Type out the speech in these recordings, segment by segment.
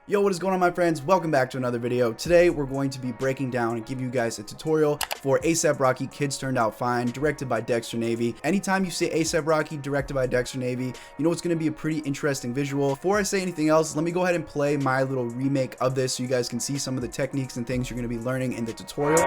Yo, what is going on, my friends? Welcome back to another video. Today we're going to be breaking down and give you guys a tutorial for A$AP Rocky Kids Turned Out Fine, directed by Dexter Navy. Anytime you say A$AP Rocky directed by Dexter Navy, you know it's going to be a pretty interesting visual. Before I say anything else, let me go ahead and play my little remake of this so you guys can see some of the techniques and things you're going to be learning in the tutorial.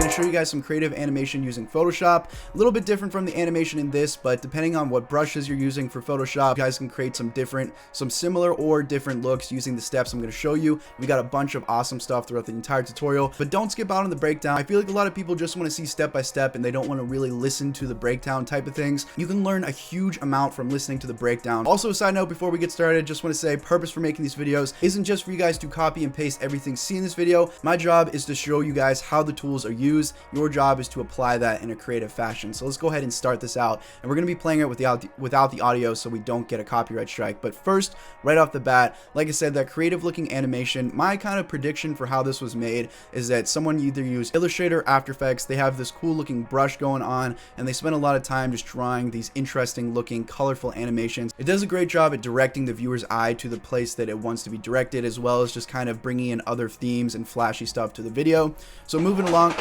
Show you guys some creative animation using Photoshop. A little bit different from the animation in this, but depending on what brushes you're using for Photoshop, you guys can create some similar or different looks using the steps I'm going to show you. We got a bunch of awesome stuff throughout the entire tutorial, but don't skip out on the breakdown. I feel like a lot of people just want to see step by step and they don't want to really listen to the breakdown type of things. You can learn a huge amount from listening to the breakdown. Also, a side note before we get started, just want to say purpose for making these videos isn't just for you guys to copy and paste everything seen in this video. My job is to show you guys how the tools are used. Your job is to apply that in a creative fashion. So let's go ahead and start this out, and we're going to be playing it without the audio so we don't get a copyright strike. But first, right off the bat, like I said, that creative looking animation, my kind of prediction for how this was made is that someone either used Illustrator or After Effects. They have this cool looking brush going on and they spend a lot of time just drawing these interesting looking colorful animations. It does a great job at directing the viewer's eye to the place that it wants to be directed, as well as just kind of bringing in other themes and flashy stuff to the video. So moving along,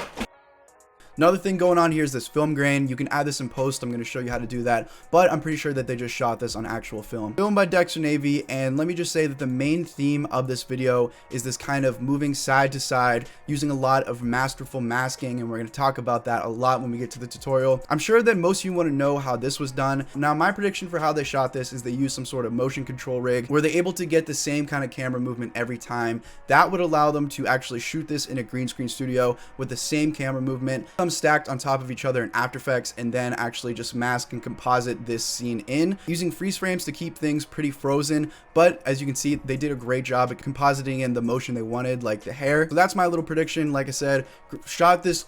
another thing going on here is this film grain. You can add this in post. I'm going to show you how to do that, but I'm pretty sure that they just shot this on actual film. Filmed by Dexter Navy, and let me just say that the main theme of this video is this kind of moving side to side using a lot of masterful masking, and we're going to talk about that a lot when we get to the tutorial. I'm sure that most of you want to know how this was done. Now, my prediction for how they shot this is they used some sort of motion control rig where they're able to get the same kind of camera movement every time. That would allow them to actually shoot this in a green screen studio with the same camera movement, stacked on top of each other in After Effects, and then actually just mask and composite this scene in using freeze frames to keep things pretty frozen. But as you can see, they did a great job at compositing in the motion they wanted, like the hair. So that's my little prediction. Like I said, shot this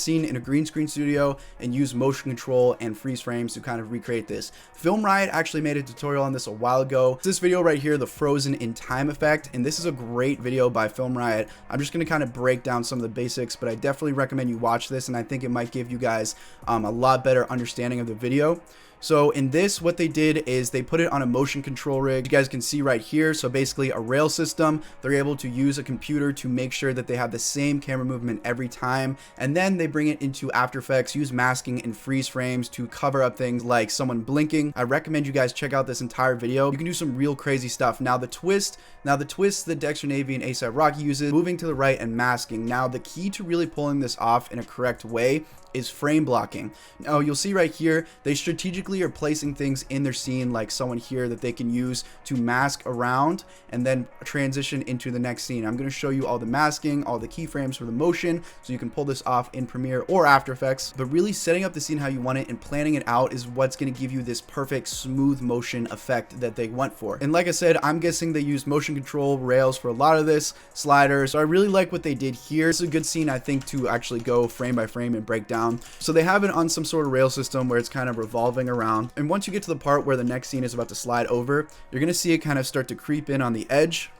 scene in a green screen studio and used motion control and freeze frames to kind of recreate this. Film Riot actually made a tutorial on this a while ago. This video right here, the frozen in time effect, and this is a great video by Film Riot. I'm just going to kind of break down some of the basics, but I definitely recommend you watch this, and I think it might give you guys a lot better understanding of the video. So in this, what they did is they put it on a motion control rig. You guys can see right here. So basically a rail system. They're able to use a computer to make sure that they have the same camera movement every time. And then they bring it into After Effects, use masking and freeze frames to cover up things like someone blinking. I recommend you guys check out this entire video. You can do some real crazy stuff. Now the twist that Dexter Navy and A$AP Rocky uses, moving to the right and masking. Now the key to really pulling this off in a correct way is frame blocking. Now you'll see right here, they strategically are placing things in their scene, like someone here that they can use to mask around and then transition into the next scene. I'm going to show you all the masking, all the keyframes for the motion, so you can pull this off in Premiere or After Effects. But really setting up the scene how you want it and planning it out is what's going to give you this perfect smooth motion effect that they went for. And like I said, I'm guessing they used motion control rails for a lot of this, sliders. So I really like what they did here. It's a good scene, I think, to actually go frame by frame and break down. So they have it on some sort of rail system where it's kind of revolving around. And once you get to the part where the next scene is about to slide over, you're going to see it kind of start to creep in on the edge.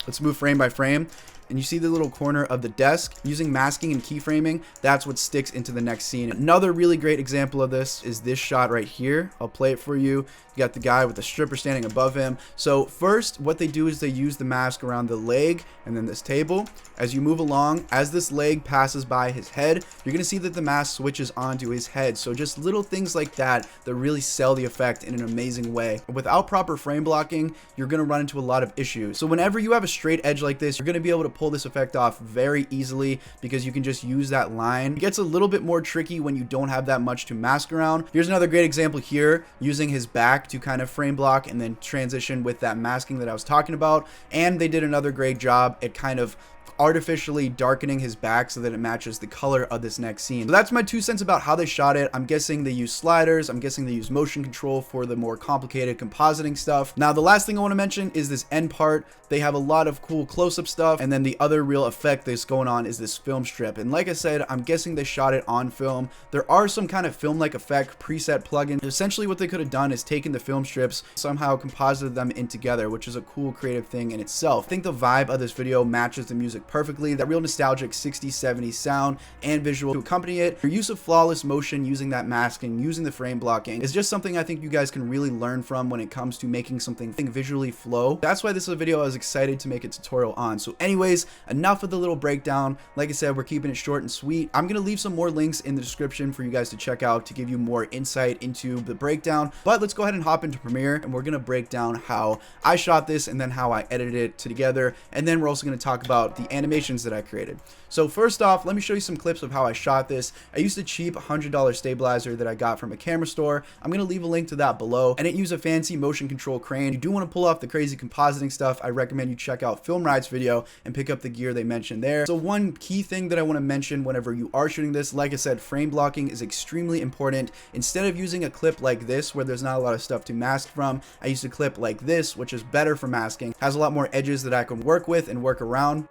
Let's move frame by frame. And you see the little corner of the desk. Using masking and keyframing, that's what sticks into the next scene. Another really great example of this is this shot right here. I'll play it for you. You got the guy with the stripper standing above him. So first, what they do is they use the mask around the leg and then this table. As you move along, as this leg passes by his head, you're going to see that the mask switches onto his head. So just little things like that that really sell the effect in an amazing way. Without proper frame blocking, you're going to run into a lot of issues. So whenever you have a straight edge like this, you're going to be able to pull this effect off very easily because you can just use that line. It gets a little bit more tricky when you don't have that much to mask around. Here's another great example here, using his back to kind of frame block and then transition with that masking that I was talking about. And they did another great job at kind of artificially darkening his back so that it matches the color of this next scene. So that's my 2 cents about how they shot it. I'm guessing they use sliders. I'm guessing they use motion control for the more complicated compositing stuff. Now, the last thing I want to mention is this end part. They have a lot of cool close-up stuff, and then the other real effect that's going on is this film strip. And like I said, I'm guessing they shot it on film. There are some kind of film-like effect preset plugins. Essentially, what they could have done is taken the film strips, somehow composited them in together, which is a cool creative thing in itself. I think the vibe of this video matches the music work perfectly. That real nostalgic 60s, 70s sound and visual to accompany it. Your use of flawless motion using that masking, using the frame blocking is just something I think you guys can really learn from when it comes to making something visually flow. That's why this is a video I was excited to make a tutorial on. So anyways, enough of the little breakdown. Like I said, we're keeping it short and sweet. I'm going to leave some more links in the description for you guys to check out to give you more insight into the breakdown. But let's go ahead and hop into Premiere, and we're going to break down how I shot this and then how I edited it together. And then we're also going to talk about the animations that I created. So first off, let me show you some clips of how I shot this. I used a cheap $100 stabilizer that I got from a camera store. I'm going to leave a link to that below. And it used a fancy motion control crane. If you do want to pull off the crazy compositing stuff, I recommend you check out Film Ride's video and pick up the gear they mentioned there. So one key thing that I want to mention whenever you are shooting this, like I said, frame blocking is extremely important. Instead of using a clip like this where there's not a lot of stuff to mask from, I used a clip like this, which is better for masking, has a lot more edges that I can work with and work around.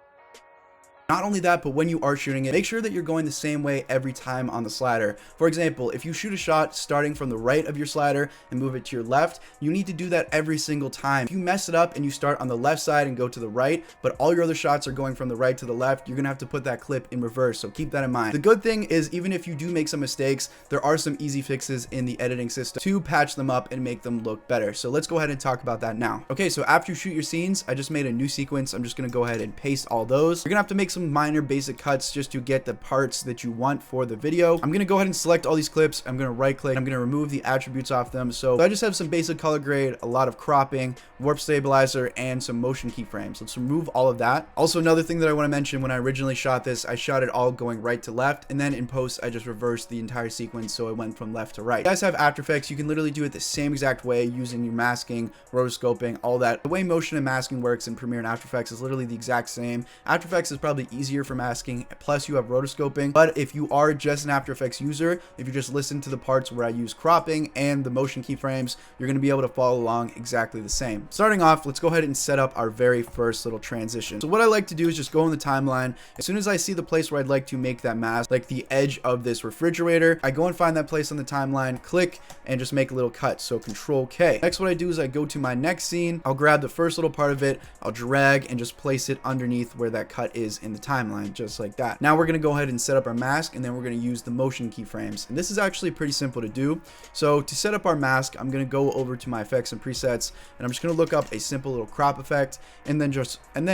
Not only that, but when you are shooting it, make sure that you're going the same way every time on the slider. For example, if you shoot a shot starting from the right of your slider and move it to your left, you need to do that every single time. If you mess it up and you start on the left side and go to the right, but all your other shots are going from the right to the left, you're gonna have to put that clip in reverse, so keep that in mind. The good thing is, even if you do make some mistakes, there are some easy fixes in the editing system to patch them up and make them look better. So let's go ahead and talk about that now. Okay, so after you shoot your scenes, I just made a new sequence. I'm just gonna go ahead and paste all those. You're gonna have to make some minor basic cuts just to get the parts that you want for the video. I'm gonna go ahead and select all these clips. I'm gonna right click. I'm gonna remove the attributes off them. So I just have some basic color grade, a lot of cropping, warp stabilizer, and some motion keyframes. Let's remove all of that. Also, another thing that I want to mention, when I originally shot this, I shot it all going right to left, and then in post I just reversed the entire sequence so it went from left to right. If you guys have After Effects, you can literally do it the same exact way using your masking, rotoscoping, all that. The way motion and masking works in Premiere and After Effects is literally the exact same. After Effects is probably easier for masking, plus you have rotoscoping. But if you are just an After Effects user, if you just listen to the parts where I use cropping and the motion keyframes, you're going to be able to follow along exactly the same. Starting off, let's go ahead and set up our very first little transition. So what I like to do is just go in the timeline. As soon as I see the place where I'd like to make that mask, like the edge of this refrigerator, I go and find that place on the timeline, click, and just make a little cut. So Control K. Next, what I do is I go to my next scene. I'll grab the first little part of it, I'll drag and just place it underneath where that cut is in the timeline, just like that. Now we're going to go ahead and set up our mask, and then we're going to use the motion keyframes. And this is actually pretty simple to do. So to set up our mask, I'm going to go over to my effects and presets, and I'm just going to look up a simple little crop effect, and then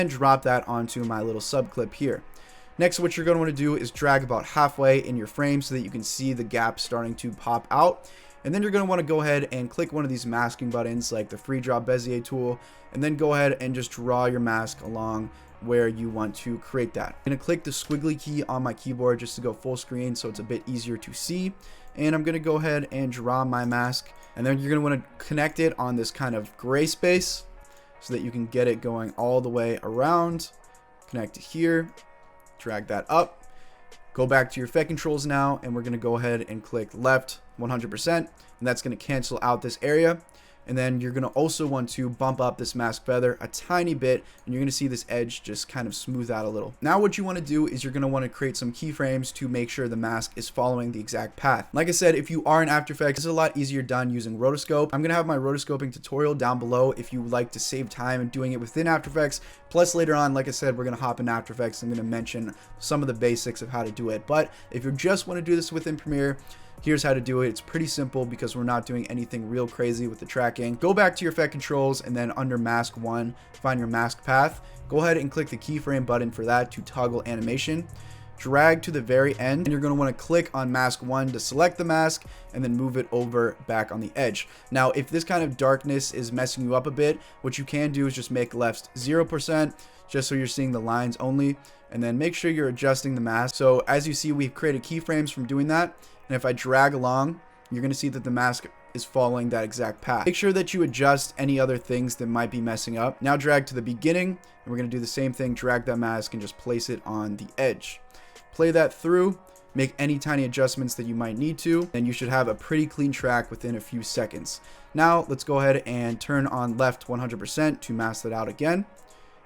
drop that onto my little sub clip here. Next, what you're going to want to do is drag about halfway in your frame so that you can see the gap starting to pop out. And then you're going to want to go ahead and click one of these masking buttons like the free draw Bezier tool, and then go ahead and just draw your mask along where you want to create that. I'm going to click the squiggly key on my keyboard just to go full screen so it's a bit easier to see. And I'm going to go ahead and draw my mask, and then you're going to want to connect it on this kind of gray space so that you can get it going all the way around. Connect it here, drag that up, go back to your effect controls now, and we're going to go ahead and click left 100%, and that's going to cancel out this area. And then you're going to also want to bump up this mask feather a tiny bit, and you're going to see this edge just kind of smooth out a little. Now what you want to do is you're going to want to create some keyframes to make sure the mask is following the exact path. Like I said, if you are in After Effects, this is a lot easier done using rotoscope. I'm going to have my rotoscoping tutorial down below if you would like to save time in doing it within After Effects. Plus later on, like I said, we're going to hop in After Effects. I'm going to mention some of the basics of how to do it. But if you just want to do this within Premiere, here's how to do it. It's pretty simple because we're not doing anything real crazy with the tracking. Go back to your effect controls, and then under mask 1, find your mask path. Go ahead and click the keyframe button for that to toggle animation. Drag to the very end, and you're going to want to click on mask 1 to select the mask, and then move it over back on the edge. Now, if this kind of darkness is messing you up a bit, what you can do is just make left 0%, just so you're seeing the lines only, and then make sure you're adjusting the mask. So as you see, we've created keyframes from doing that. And if I drag along, you're going to see that the mask is following that exact path. Make sure that you adjust any other things that might be messing up. Now drag to the beginning, and we're going to do the same thing. Drag that mask and just place it on the edge. Play that through, make any tiny adjustments that you might need to, and you should have a pretty clean track within a few seconds. Now let's go ahead and turn on left 100% to mask that out again.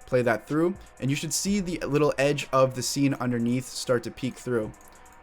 Play that through, and you should see the little edge of the scene underneath start to peek through.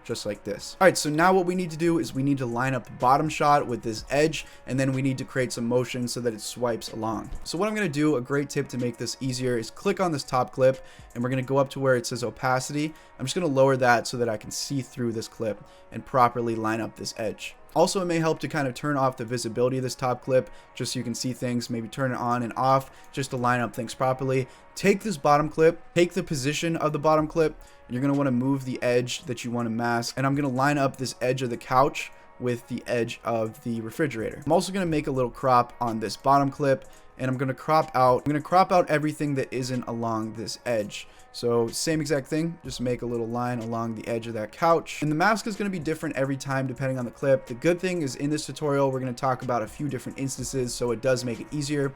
just like this. All right, so now what we need to do is we need to line up the bottom shot with this edge, and then we need to create some motion so that it swipes along. So what I'm going to do, a great tip to make this easier, is click on this top clip, and we're going to go up to where it says opacity. I'm just going to lower that so that I can see through this clip and properly line up this edge. Also, it may help to kind of turn off the visibility of this top clip just so you can see things, maybe turn it on and off just to line up things properly. Take this bottom clip, take the position of the bottom clip, and you're going to want to move the edge that you want to mask, and I'm going to line up this edge of the couch with the edge of the refrigerator. I'm also going to make a little crop on this bottom clip, and I'm going to crop out everything that isn't along this edge. So same exact thing, just make a little line along the edge of that couch. And the mask is going to be different every time depending on the clip. The good thing is in this tutorial, we're going to talk about a few different instances, so it does make it easier.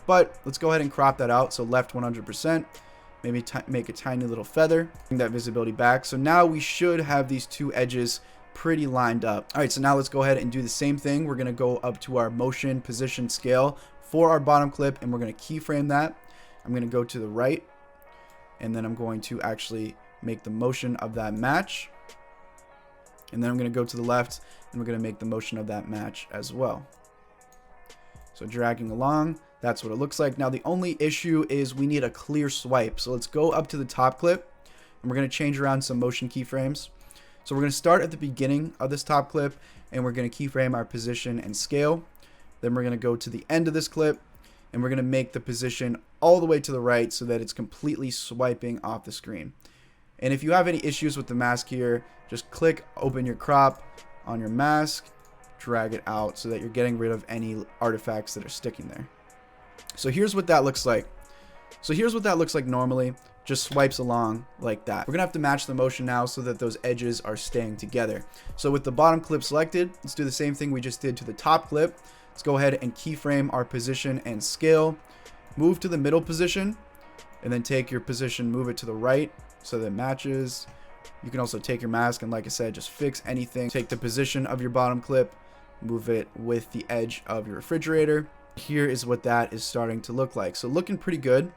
But let's go ahead and crop that out. So left 100%, maybe make a tiny little feather, bring that visibility back. So now we should have these two edges pretty lined up. All right, so now let's go ahead and do the same thing. We're going to go up to our motion position scale for our bottom clip, and we're going to keyframe that. I'm going to go to the right, and then I'm going to actually make the motion of that match. And then I'm going to go to the left, and we're going to make the motion of that match as well. So dragging along, that's what it looks like. Now the only issue is we need a clear swipe. So let's go up to the top clip, and we're going to change around some motion keyframes. So we're going to start at the beginning of this top clip, and we're going to keyframe our position and scale. Then we're going to go to the end of this clip, and we're going to make the position all the way to the right so that it's completely swiping off the screen. And if you have any issues with the mask here, just click open your crop on your mask, drag it out so that you're getting rid of any artifacts that are sticking there. So here's what that looks like. Normally, just swipes along like that. We're gonna have to match the motion now so that those edges are staying together. So with the bottom clip selected, let's do the same thing we just did to the top clip. Let's go ahead and keyframe our position and scale. Move to the middle position, and then take your position, move it to the right so that it matches. You can also take your mask and, like I said, just fix anything. Take the position of your bottom clip, move it with the edge of your refrigerator. Here is what that is starting to look like. So looking pretty good.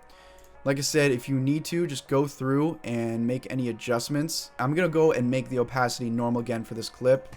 Like I said, if you need to, just go through and make any adjustments. I'm going to go and make the opacity normal again for this clip,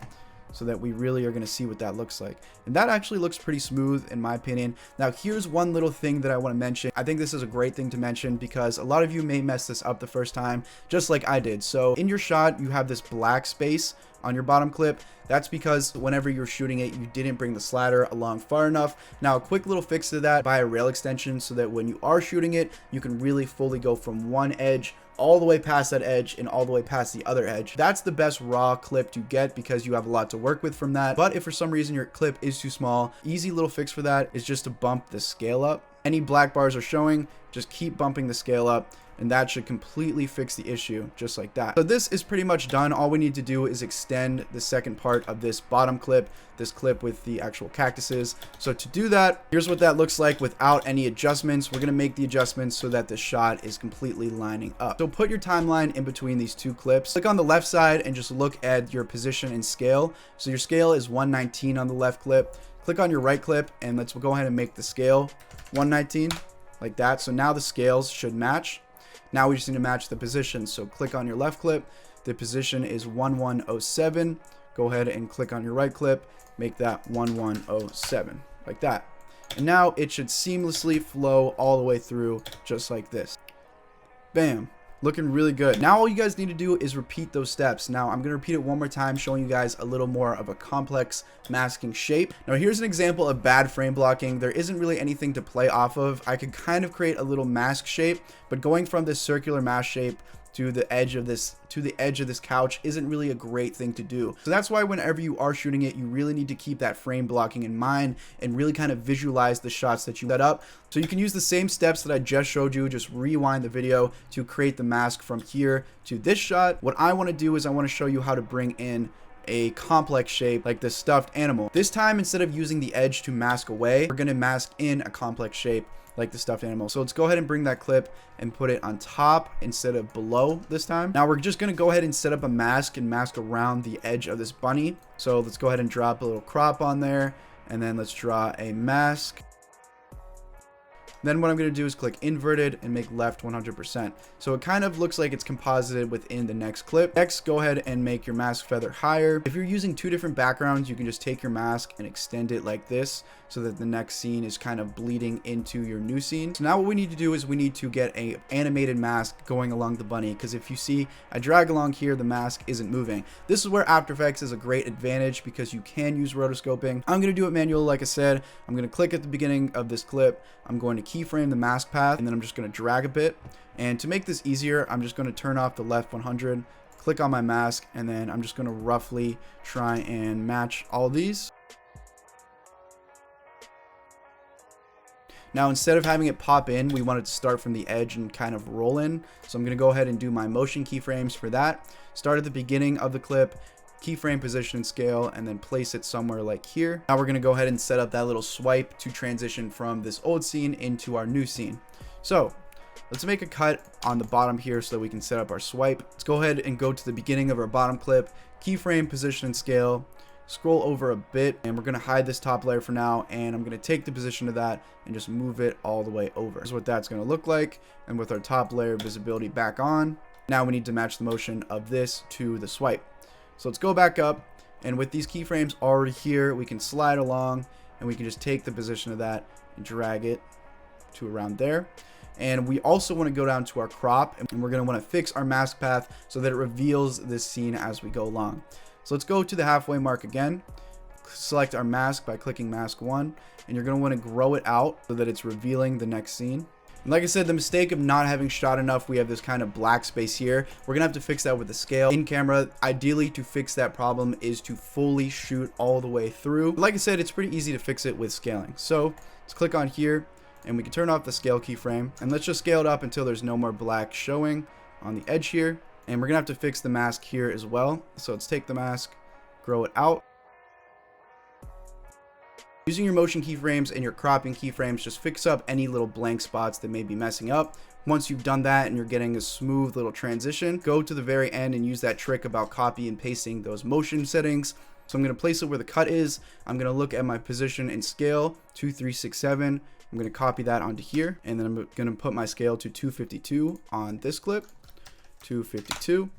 so that we really are going to see what that looks like. And that actually looks pretty smooth in my opinion. Now here's one little thing that I want to mention. I think this is a great thing to mention because a lot of you may mess this up the first time, just like I did. So in your shot, you have this black space on your bottom clip. That's because whenever you're shooting it, you didn't bring the slider along far enough. Now a quick little fix to that, buy a rail extension so that when you are shooting it, you can really fully go from one edge all the way past that edge and all the way past the other edge. That's the best raw clip to get because you have a lot to work with from that. But if for some reason your clip is too small, easy little fix for that is just to bump the scale up. Any black bars are showing, just keep bumping the scale up, and that should completely fix the issue, just like that. So this is pretty much done. All we need to do is extend the second part of this bottom clip, this clip with the actual cactuses. So to do that, here's what that looks like without any adjustments. We're gonna make the adjustments so that the shot is completely lining up. So put your timeline in between these two clips. Click on the left side and just look at your position and scale. So your scale is 119 on the left clip. Click on your right clip and let's go ahead and make the scale 119 like that. So now the scales should match. Now we just need to match the position. So click on your left clip. The position is 1107. Go ahead and click on your right clip. Make that 1107 like that. And now it should seamlessly flow all the way through just like this. Bam. Looking really good. Now all you guys need to do is repeat those steps. Now I'm going to repeat it one more time, showing you guys a little more of a complex masking shape. Now here's an example of bad frame blocking. There isn't really anything to play off of. I could kind of create a little mask shape, but going from this circular mask shape to the edge of this couch isn't really a great thing to do. So that's why whenever you are shooting it, you really need to keep that frame blocking in mind and really kind of visualize the shots that you set up. So you can use the same steps that I just showed you, just rewind the video to create the mask from here to this shot. What I want to do is I want to show you how to bring in a complex shape like this stuffed animal. This time, instead of using the edge to mask away, we're going to mask in a complex shape like the stuffed animal. So let's go ahead and bring that clip and put it on top instead of below this time. Now we're just going to go ahead and set up a mask and mask around the edge of this bunny. So let's go ahead and drop a little crop on there, and then let's draw a mask. Then what I'm going to do is click inverted and make left 100%. So it kind of looks like it's composited within the next clip. Next, go ahead and make your mask feather higher. If you're using two different backgrounds, you can just take your mask and extend it like this so that the next scene is kind of bleeding into your new scene. So now what we need to do is we need to get a animated mask going along the bunny, because if you see I drag along here, the mask isn't moving. This is where After Effects is a great advantage because you can use rotoscoping. I'm going to do it manually like I said. I'm going to click at the beginning of this clip. I'm going to keyframe the mask path, and then I'm just going to drag a bit. And to make this easier, I'm just going to turn off the left 100, click on my mask, and then I'm just going to roughly try and match all these. Now, instead of having it pop in, we want it to start from the edge and kind of roll in. So I'm going to go ahead and do my motion keyframes for that. Start at the beginning of the clip, keyframe position and scale, and then place it somewhere like here. Now we're going to go ahead and set up that little swipe to transition from this old scene into our new scene. So let's make a cut on the bottom here so that we can set up our swipe. Let's go ahead and go to the beginning of our bottom clip, keyframe position and scale, scroll over a bit, and we're going to hide this top layer for now, and I'm going to take the position of that and just move it all the way over. This is what that's going to look like, and with our top layer visibility back on, now we need to match the motion of this to the swipe. So let's go back up, and with these keyframes already here, we can slide along, and we can just take the position of that and drag it to around there. And we also want to go down to our crop, and we're going to want to fix our mask path so that it reveals this scene as we go along. So let's go to the halfway mark again, select our mask by clicking mask 1, and you're going to want to grow it out so that it's revealing the next scene. And like I said, the mistake of not having shot enough, we have this kind of black space here. We're going to have to fix that with the scale. In camera, ideally to fix that problem is to fully shoot all the way through. But like I said, it's pretty easy to fix it with scaling. So let's click on here, and we can turn off the scale keyframe, and let's just scale it up until there's no more black showing on the edge here. And we're gonna have to fix the mask here as well. So let's take the mask, grow it out. Using your motion keyframes and your cropping keyframes, just fix up any little blank spots that may be messing up. Once you've done that and you're getting a smooth little transition, go to the very end and use that trick about copy and pasting those motion settings. So I'm gonna place it where the cut is. I'm gonna look at my position and scale, 2, 3, 6, 7. I'm gonna copy that onto here, and then I'm gonna put my scale to 252 on this clip. 252,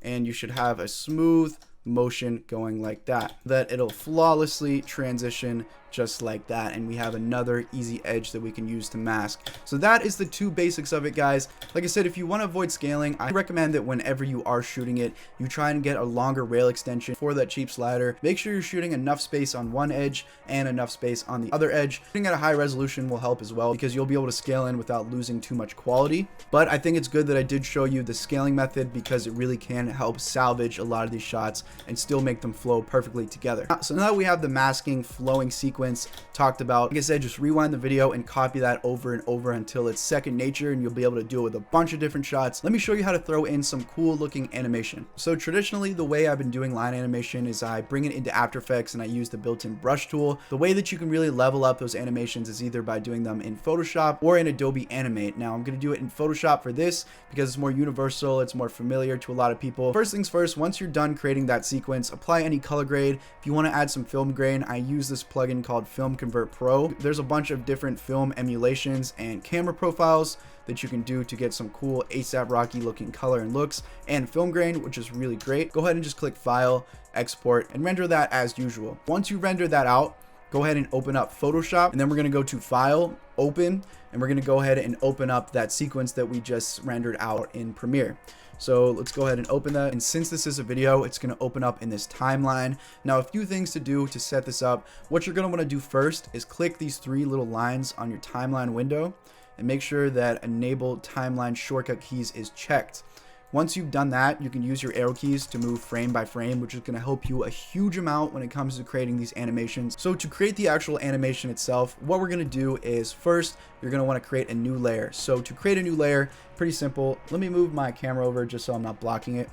and you should have a smooth motion going like that it'll flawlessly transition just like that, and we have another easy edge that we can use to mask. So that is the two basics of it, guys. Like I said, if you want to avoid scaling, I recommend that whenever you are shooting it, you try and get a longer rail extension for that cheap slider. Make sure you're shooting enough space on one edge and enough space on the other edge. Shooting at a high resolution will help as well, because you'll be able to scale in without losing too much quality. But I think it's good that I did show you the scaling method, because it really can help salvage a lot of these shots and still make them flow perfectly together. So now that we have the masking flowing sequence talked about, like I said, just rewind the video and copy that over and over until it's second nature, and you'll be able to do it with a bunch of different shots. Let me show you how to throw in some cool looking animation. So traditionally, the way I've been doing line animation is I bring it into After Effects and I use the built-in brush tool. The way that you can really level up those animations is either by doing them in Photoshop or in Adobe Animate. Now I'm going to do it in Photoshop for this because it's more universal, it's more familiar to a lot of people. First things first, once you're done creating that sequence, apply any color grade. If you want to add some film grain, I use this plugin called Film Convert Pro. There's a bunch of different film emulations and camera profiles that you can do to get some cool ASAP Rocky looking color and looks and film grain, which is really great. Go ahead and just click File, Export, and render that as usual. Once you render that out, go ahead and open up Photoshop, and then we're going to go to File, Open, and we're going to go ahead and open up that sequence that we just rendered out in Premiere. So let's go ahead and open that, and since this is a video, it's going to open up in this timeline. Now, a few things to do to set this up. What you're going to want to do first is click these three little lines on your timeline window and make sure that Enable Timeline Shortcut Keys is checked. Once you've done that, you can use your arrow keys to move frame by frame, which is going to help you a huge amount when it comes to creating these animations. So to create the actual animation itself, what we're going to do is first, you're going to want to create a new layer. So to create a new layer, pretty simple. Let me move my camera over just so I'm not blocking it.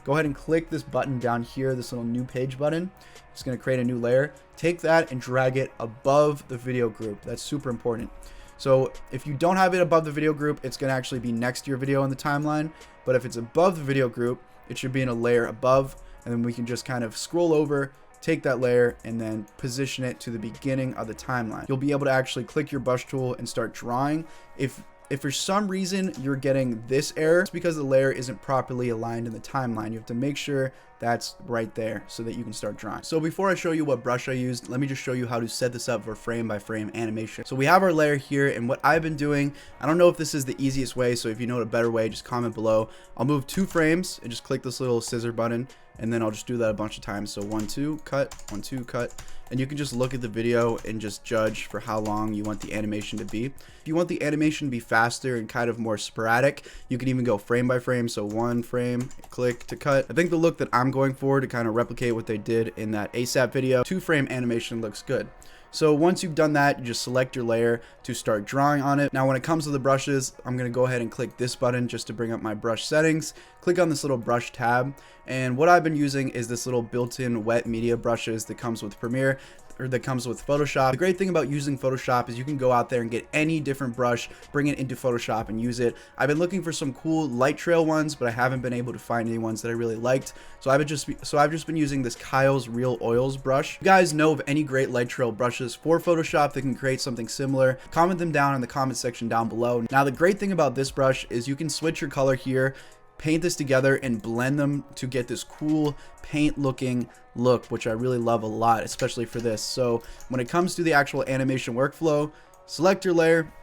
Go ahead and click this button down here, this little new page button. It's going to create a new layer. Take that and drag it above the video group. That's super important. So if you don't have it above the video group, it's going to actually be next to your video in the timeline. But if it's above the video group, it should be in a layer above, and then we can just kind of scroll over, take that layer and then position it to the beginning of the timeline. You'll be able to actually click your brush tool and start drawing. If for some reason you're getting this error, it's because the layer isn't properly aligned in the timeline. You have to make sure that's right there so that you can start drawing. So before I show you what brush I used, let me just show you how to set this up for frame by frame animation. So we have our layer here, and what I've been doing, I don't know if this is the easiest way, so if you know a better way, just comment below. I'll move 2 frames and just click this little scissor button, and then I'll just do that a bunch of times. So 1, 2, cut, 1, 2, cut. And you can just look at the video and just judge for how long you want the animation to be. If you want the animation to be faster and kind of more sporadic, you can even go frame by frame. So 1 frame, click to cut. I think the look that I'm going for to kind of replicate what they did in that ASAP video, 2 frame animation looks good. So once you've done that, you just select your layer to start drawing on it. Now when it comes to the brushes, I'm going to go ahead and click this button just to bring up my brush settings. Click on this little brush tab, and what I've been using is this little built-in wet media brushes that comes with Premiere, or that comes with Photoshop. The great thing about using Photoshop is you can go out there and get any different brush, bring it into Photoshop and use it. I've been looking for some cool light trail ones, but I haven't been able to find any ones that I really liked. So I've just been using this Kyle's Real Oils brush. If you guys know of any great light trail brushes for Photoshop that can create something similar, comment them down in the comment section down below. Now the great thing about this brush is you can switch your color here, paint this together and blend them to get this cool paint looking look, which I really love a lot, especially for this. So when it comes to the actual animation workflow, select your layer.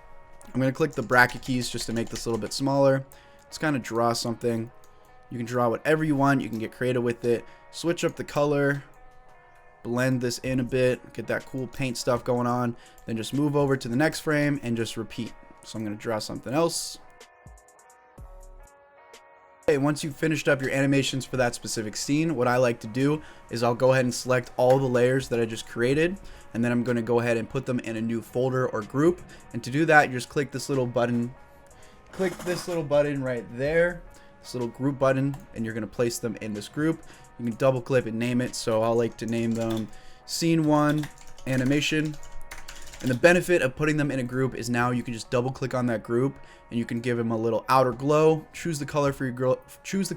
I'm going to click the bracket keys just to make this a little bit smaller. Let's kind of draw something. You can draw whatever you want. You can get creative with it. Switch up the color, blend this in a bit, get that cool paint stuff going on. Then just move over to the next frame and just repeat. So I'm going to draw something else. Once you've finished up your animations for that specific scene, what I like to do is I'll go ahead and select all the layers that I just created, and then I'm going to go ahead and put them in a new folder or group. And to do that, you just click this little button, right there, this little group button, and you're going to place them in this group. You can double click and name it. So I'll like to name them Scene 1 Animation. And the benefit of putting them in a group is now you can just double click on that group and you can give them a little outer glow. Choose the color for your glow, choose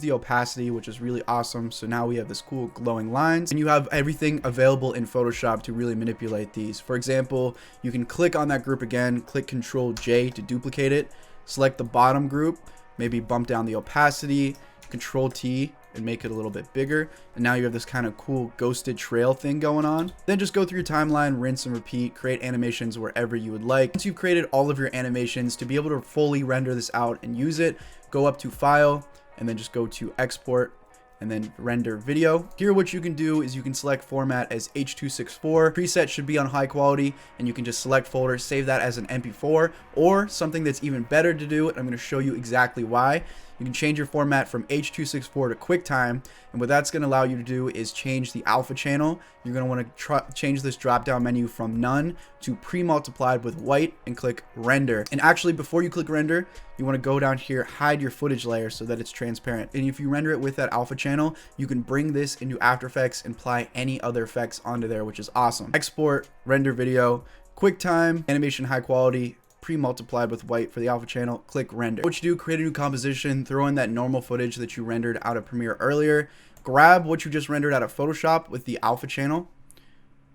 the opacity, which is really awesome. So now we have this cool glowing lines, and you have everything available in Photoshop to really manipulate these. For example, you can click on that group again, click Ctrl J to duplicate it, select the bottom group, maybe bump down the opacity, Ctrl T and make it a little bit bigger, and now you have this kind of cool ghosted trail thing going on. Then just go through your timeline, rinse and repeat, create animations wherever you would like. Once you've created all of your animations, to be able to fully render this out and use it, go up to File and then just go to Export and then Render Video. Here what you can do is you can select format as H.264. Preset should be on high quality, and you can just select folder, save that as an MP4, or something that's even better to do, and I'm going to show you exactly why. You can change your format from H.264 to QuickTime, and what that's going to allow you to do is change the alpha channel. You're going to want to change this drop down menu from none to pre-multiplied with white and click render. And actually, before you click render, you want to go down here, hide your footage layer so that it's transparent. And if you render it with that alpha channel, you can bring this into After Effects and apply any other effects onto there, which is awesome. Export, render video, QuickTime, animation high quality, pre-multiplied with white for the alpha channel, click render. What you do, create a new composition, throw in that normal footage that you rendered out of Premiere earlier, grab what you just rendered out of Photoshop with the alpha channel,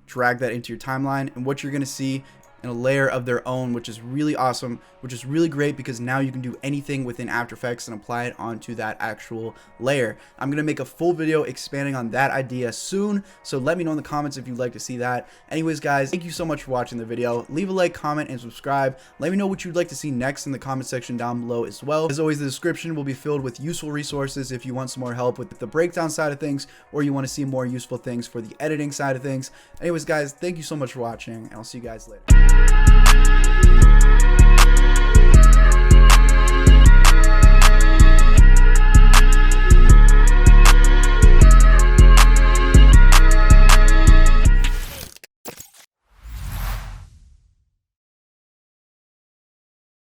drag that into your timeline, and what you're going to see in a layer of their own, which is really awesome, which is really great because now you can do anything within After Effects and apply it onto that actual layer. I'm going to make a full video expanding on that idea soon, so let me know in the comments if you'd like to see that. Anyways guys, thank you so much for watching the video. Leave a like, comment, and subscribe. Let me know what you'd like to see next in the comment section down below as well. As always, the description will be filled with useful resources if you want some more help with the breakdown side of things, or you want to see more useful things for the editing side of things. Anyways guys, thank you so much for watching, and I'll see you guys later.